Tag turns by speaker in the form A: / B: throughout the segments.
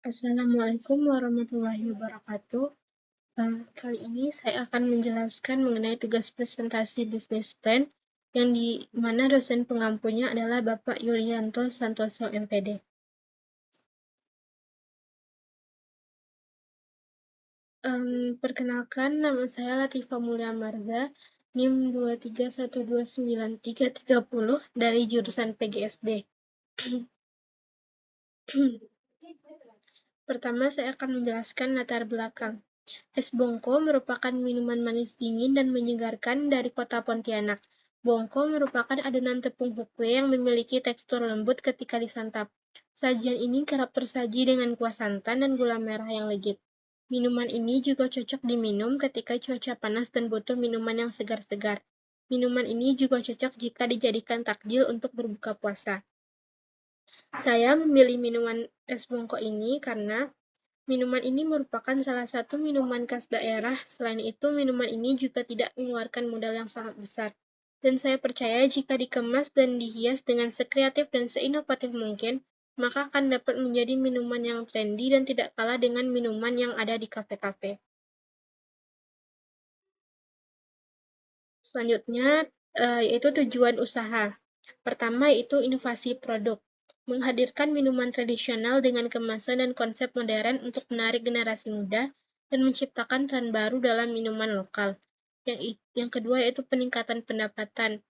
A: Assalamualaikum warahmatullahi wabarakatuh. Kali ini saya akan menjelaskan mengenai tugas presentasi bisnis plan yang di mana dosen pengampunya adalah Bapak Yulianto Santoso MPD. Perkenalkan, nama saya Latifah Mulia Marza, NIM 231293330 dari jurusan PGSD. Pertama, saya akan menjelaskan latar belakang. Es bongko merupakan minuman manis dingin dan menyegarkan dari kota Pontianak. Bongko merupakan adonan tepung hukwe yang memiliki tekstur lembut ketika disantap. Sajian ini kerap tersaji dengan kuah santan dan gula merah yang legit. Minuman ini juga cocok diminum ketika cuaca panas dan butuh minuman yang segar-segar. Minuman ini juga cocok jika dijadikan takjil untuk berbuka puasa. Saya memilih minuman es bongko ini karena minuman ini merupakan salah satu minuman khas daerah. Selain itu, minuman ini juga tidak mengeluarkan modal yang sangat besar. Dan saya percaya jika dikemas dan dihias dengan sekreatif dan seinovatif mungkin, maka akan dapat menjadi minuman yang trendy dan tidak kalah dengan minuman yang ada di kafe-kafe. Selanjutnya, yaitu tujuan usaha. Pertama, yaitu inovasi produk. Menghadirkan minuman tradisional dengan kemasan dan konsep modern untuk menarik generasi muda dan menciptakan tren baru dalam minuman lokal. Yang kedua, yaitu peningkatan pendapatan.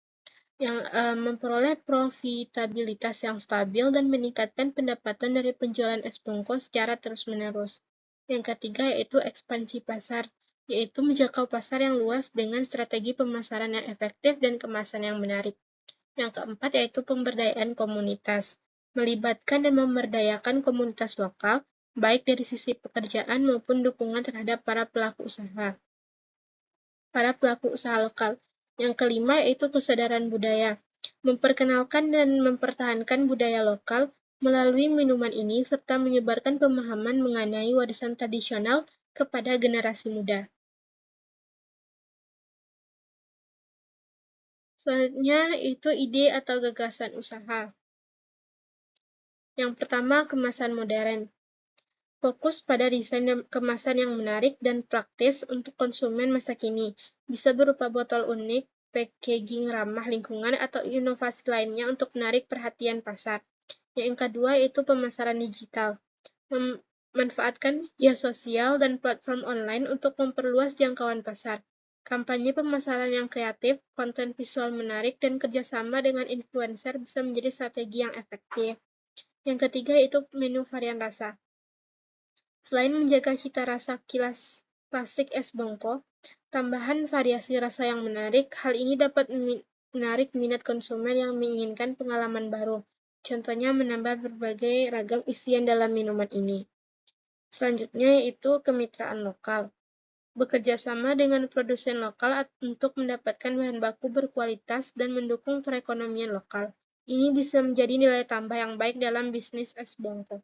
A: Yang memperoleh profitabilitas yang stabil dan meningkatkan pendapatan dari penjualan es bongko secara terus-menerus. Yang ketiga, yaitu ekspansi pasar, yaitu menjangkau pasar yang luas dengan strategi pemasaran yang efektif dan kemasan yang menarik. Yang keempat, yaitu pemberdayaan komunitas, melibatkan dan memberdayakan komunitas lokal, baik dari sisi pekerjaan maupun dukungan terhadap para pelaku usaha lokal. Yang kelima, yaitu kesadaran budaya, memperkenalkan dan mempertahankan budaya lokal melalui minuman ini serta menyebarkan pemahaman mengenai warisan tradisional kepada generasi muda. Selanjutnya, itu ide atau gagasan usaha. Yang pertama, kemasan modern. Fokus pada desain kemasan yang menarik dan praktis untuk konsumen masa kini. Bisa berupa botol unik, packaging ramah lingkungan, atau inovasi lainnya untuk menarik perhatian pasar. Yang kedua, yaitu pemasaran digital. Memanfaatkan media sosial dan platform online untuk memperluas jangkauan pasar. Kampanye pemasaran yang kreatif, konten visual menarik, dan kerjasama dengan influencer bisa menjadi strategi yang efektif. Yang ketiga, yaitu menu varian rasa. Selain menjaga cita rasa klasik es bongko, tambahan variasi rasa yang menarik, hal ini dapat menarik minat konsumen yang menginginkan pengalaman baru. Contohnya menambah berbagai ragam isian dalam minuman ini. Selanjutnya yaitu kemitraan lokal. Bekerja sama dengan produsen lokal untuk mendapatkan bahan baku berkualitas dan mendukung perekonomian lokal. Ini bisa menjadi nilai tambah yang baik dalam bisnis es bongko.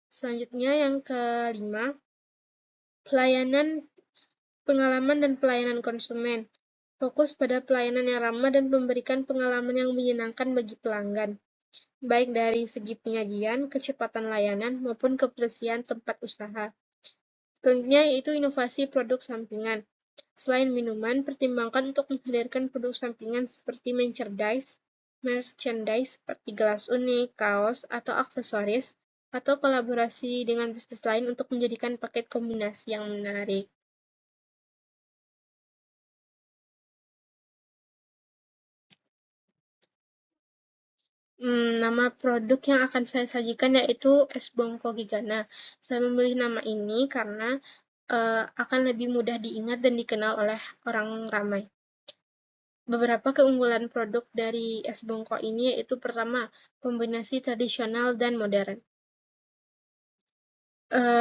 A: Selanjutnya yang kelima, pengalaman dan pelayanan konsumen. Fokus pada pelayanan yang ramah dan memberikan pengalaman yang menyenangkan bagi pelanggan, baik dari segi penyajian, kecepatan layanan, maupun kebersihan tempat usaha. Selanjutnya yaitu inovasi produk sampingan. Selain minuman, pertimbangkan untuk menghadirkan produk sampingan seperti merchandise seperti gelas unik, kaos, atau aksesoris, atau kolaborasi dengan bisnis lain untuk menjadikan paket kombinasi yang menarik. Nama produk yang akan saya sajikan yaitu es bongko Gigana. Saya memilih nama ini karena akan lebih mudah diingat dan dikenal oleh orang ramai. Beberapa keunggulan produk dari es bongko ini yaitu pertama, kombinasi tradisional dan modern.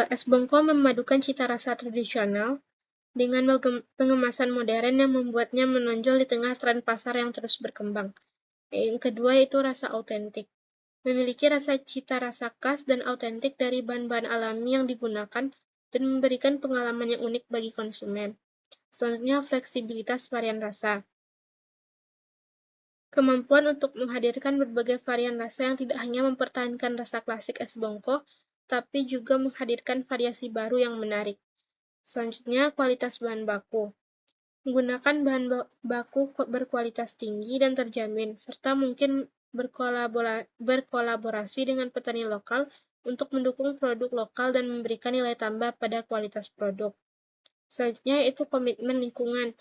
A: Es bongko memadukan cita rasa tradisional dengan pengemasan modern yang membuatnya menonjol di tengah tren pasar yang terus berkembang. Yang kedua yaitu rasa autentik. Memiliki cita rasa khas dan autentik dari bahan-bahan alami yang digunakan dan memberikan pengalaman yang unik bagi konsumen. Selanjutnya, fleksibilitas varian rasa. Kemampuan untuk menghadirkan berbagai varian rasa yang tidak hanya mempertahankan rasa klasik es bongko, tapi juga menghadirkan variasi baru yang menarik. Selanjutnya, kualitas bahan baku. Menggunakan bahan baku berkualitas tinggi dan terjamin, serta mungkin berkolaborasi dengan petani lokal untuk mendukung produk lokal dan memberikan nilai tambah pada kualitas produk. Selanjutnya itu komitmen lingkungan.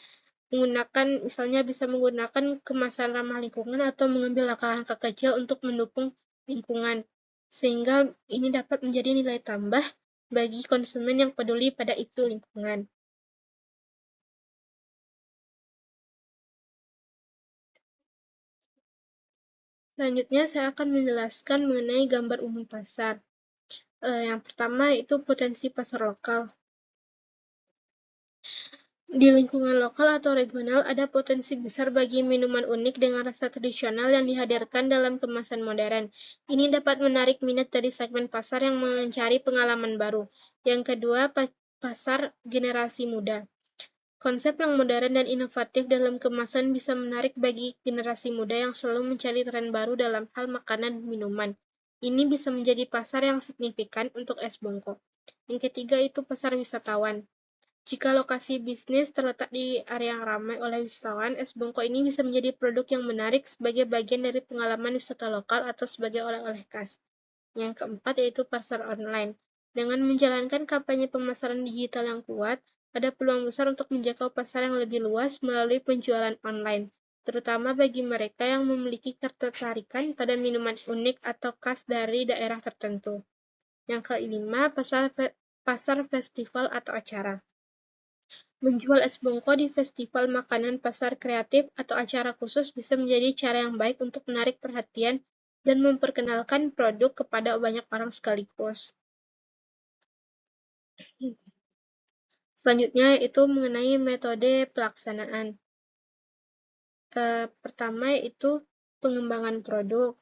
A: Misalnya bisa menggunakan kemasan ramah lingkungan atau mengambil langkah-langkah kecil untuk mendukung lingkungan, sehingga ini dapat menjadi nilai tambah bagi konsumen yang peduli pada isu lingkungan. Selanjutnya, saya akan menjelaskan mengenai gambar umum pasar. Yang pertama itu potensi pasar lokal. Di lingkungan lokal atau regional, ada potensi besar bagi minuman unik dengan rasa tradisional yang dihadirkan dalam kemasan modern. Ini dapat menarik minat dari segmen pasar yang mencari pengalaman baru. Yang kedua, pasar generasi muda. Konsep yang modern dan inovatif dalam kemasan bisa menarik bagi generasi muda yang selalu mencari tren baru dalam hal makanan dan minuman. Ini bisa menjadi pasar yang signifikan untuk es bongko. Yang ketiga itu pasar wisatawan. Jika lokasi bisnis terletak di area yang ramai oleh wisatawan, es bongko ini bisa menjadi produk yang menarik sebagai bagian dari pengalaman wisata lokal atau sebagai oleh-oleh khas. Yang keempat yaitu pasar online. Dengan menjalankan kampanye pemasaran digital yang kuat, ada peluang besar untuk menjangkau pasar yang lebih luas melalui penjualan online, terutama bagi mereka yang memiliki ketertarikan pada minuman unik atau khas dari daerah tertentu. Yang kelima, pasar festival atau acara. Menjual es bongko di festival makanan, pasar kreatif, atau acara khusus bisa menjadi cara yang baik untuk menarik perhatian dan memperkenalkan produk kepada banyak orang sekaligus. Selanjutnya itu mengenai metode pelaksanaan. Pertama itu pengembangan produk.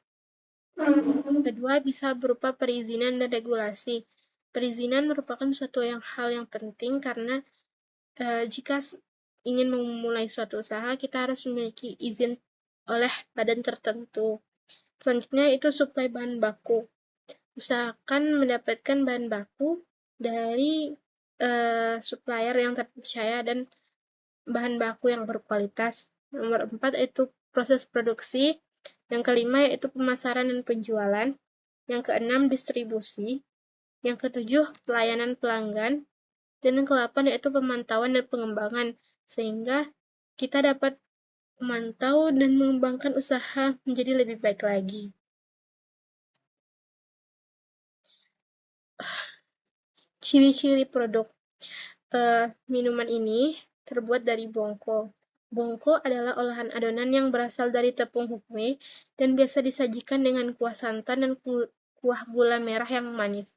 A: Kedua bisa berupa perizinan dan regulasi. Perizinan merupakan hal yang penting karena jika ingin memulai suatu usaha, kita harus memiliki izin oleh badan tertentu. Selanjutnya itu suplai bahan baku. Usahakan mendapatkan bahan baku dari supplier yang terpercaya dan bahan baku yang berkualitas. Nomor 4 itu proses produksi. Yang kelima yaitu pemasaran dan penjualan. Yang keenam distribusi. Yang ketujuh pelayanan pelanggan. Dan yang ke-8 yaitu pemantauan dan pengembangan, sehingga kita dapat memantau dan mengembangkan usaha menjadi lebih baik lagi. Ciri-ciri produk minuman ini terbuat dari bongko. Bongko adalah olahan adonan yang berasal dari tepung hukme dan biasa disajikan dengan kuah santan dan kuah gula merah yang manis.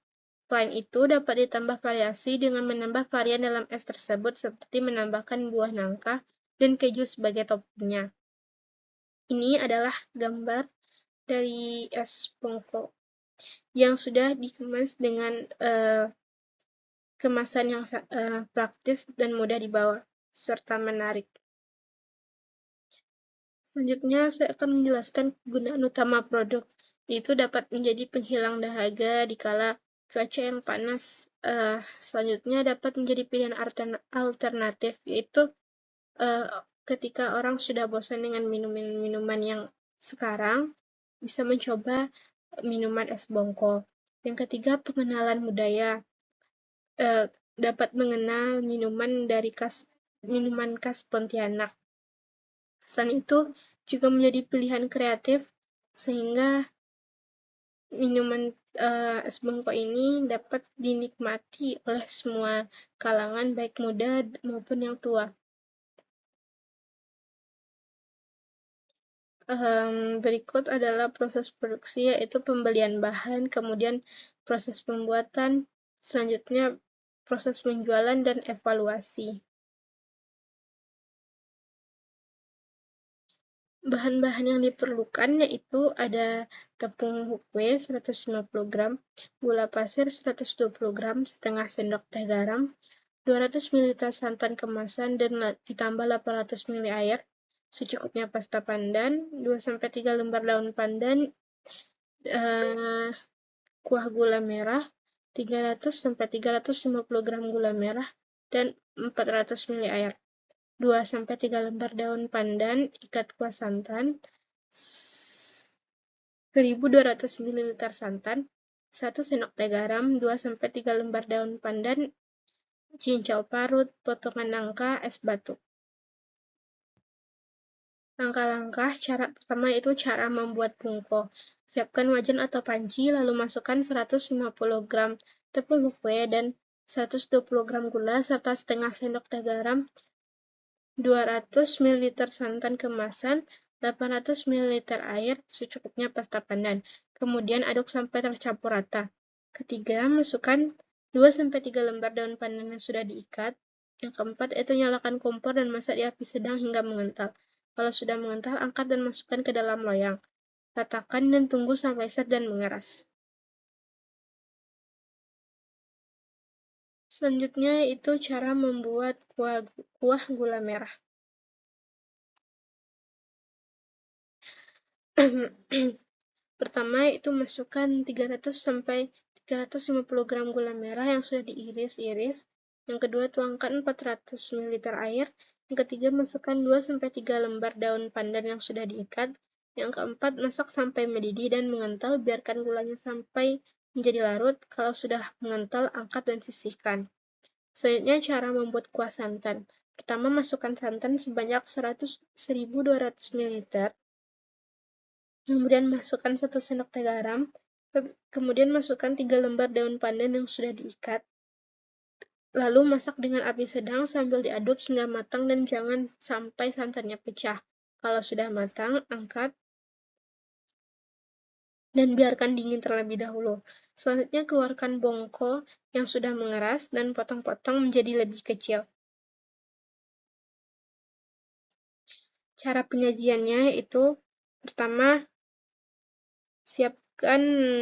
A: Selain itu, dapat ditambah variasi dengan menambah varian dalam es tersebut seperti menambahkan buah nangka dan keju sebagai toppingnya. Ini adalah gambar dari es bongko yang sudah dikemas dengan kemasan yang praktis dan mudah dibawa, serta menarik. Selanjutnya, saya akan menjelaskan kegunaan utama produk, yaitu dapat menjadi penghilang dahaga dikala cuaca yang panas. Selanjutnya dapat menjadi pilihan alternatif, yaitu ketika orang sudah bosan dengan minuman yang sekarang, bisa mencoba minuman es bongko. Yang ketiga, pengenalan budaya. Dapat mengenal minuman khas Pontianak. Selain itu, juga menjadi pilihan kreatif, sehingga minuman es bongko ini dapat dinikmati oleh semua kalangan, baik muda maupun yang tua. Berikut adalah proses produksi, yaitu pembelian bahan, kemudian proses pembuatan, selanjutnya proses penjualan dan evaluasi. Bahan-bahan yang diperlukan yaitu ada tepung hukme 150 gram, gula pasir 120 gram, setengah sendok teh garam, 200 ml santan kemasan dan ditambah 800 ml air, secukupnya pasta pandan, 2-3 lembar daun pandan, kuah gula merah, 300–350 gram gula merah, dan 400 ml air. 2–3 lembar daun pandan, ikat kuah santan, 1200 ml santan, 1 sendok teh garam, 2–3 lembar daun pandan, cincau parut, potongan nangka, es batu. Langkah-langkah cara pertama itu cara membuat pungko. Siapkan wajan atau panci, lalu masukkan 150 gram tepung kue dan 120 gram gula serta setengah sendok teh garam, 200 ml santan kemasan, 800 ml air, secukupnya pasta pandan. Kemudian aduk sampai tercampur rata. Ketiga, masukkan 2–3 lembar daun pandan yang sudah diikat. Yang keempat, itu nyalakan kompor dan masak di api sedang hingga mengental. Kalau sudah mengental, angkat dan masukkan ke dalam loyang. Ratakan dan tunggu sampai set dan mengeras. Selanjutnya itu cara membuat kuah gula merah. Pertama itu masukkan 300–350 gram gula merah yang sudah diiris-iris. Yang kedua tuangkan 400 ml air. Yang ketiga masukkan 2–3 lembar daun pandan yang sudah diikat. Yang keempat masak sampai mendidih dan mengental, biarkan gulanya sampai menjadi larut. Kalau sudah mengental, angkat dan sisihkan. Selanjutnya cara membuat kuah santan. Pertama masukkan santan sebanyak 1200 ml. Kemudian masukkan 1 sendok teh garam, kemudian masukkan 3 lembar daun pandan yang sudah diikat. Lalu masak dengan api sedang sambil diaduk hingga matang dan jangan sampai santannya pecah. Kalau sudah matang, angkat dan biarkan dingin terlebih dahulu. Selanjutnya keluarkan bongko yang sudah mengeras dan potong-potong menjadi lebih kecil. Cara penyajiannya itu pertama, siapkan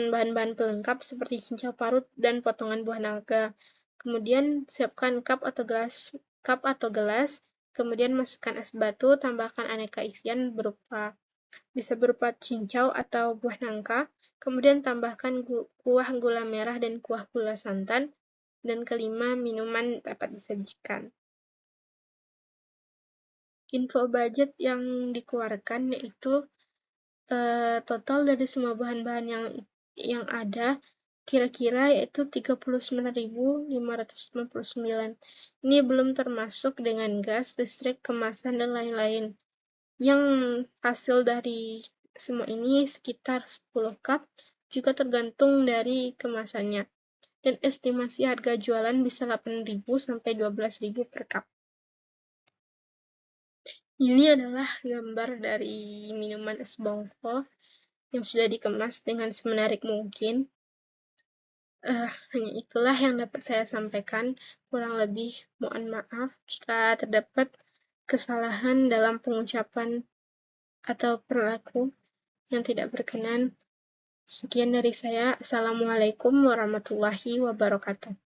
A: bahan-bahan pelengkap seperti cincau parut dan potongan buah naga. Kemudian siapkan cup atau gelas. Kemudian masukkan es batu, tambahkan aneka isian bisa berupa cincau atau buah nangka. Kemudian tambahkan kuah gula merah dan kuah gula santan. Dan kelima, minuman dapat disajikan. Info budget yang dikeluarkan yaitu total dari semua bahan-bahan yang ada kira-kira yaitu 39.599. Ini belum termasuk dengan gas, listrik, kemasan, dan lain-lain. Yang hasil dari semua ini sekitar 10 cup, juga tergantung dari kemasannya. Dan estimasi harga jualan bisa 8.000 sampai 12.000 per cup. Ini adalah gambar dari minuman es bongko yang sudah dikemas dengan semenarik mungkin. Hanya itulah yang dapat saya sampaikan. Kurang lebih mohon maaf jika terdapat kesalahan dalam pengucapan atau perilaku yang tidak berkenan. Sekian dari saya. Assalamualaikum warahmatullahi wabarakatuh.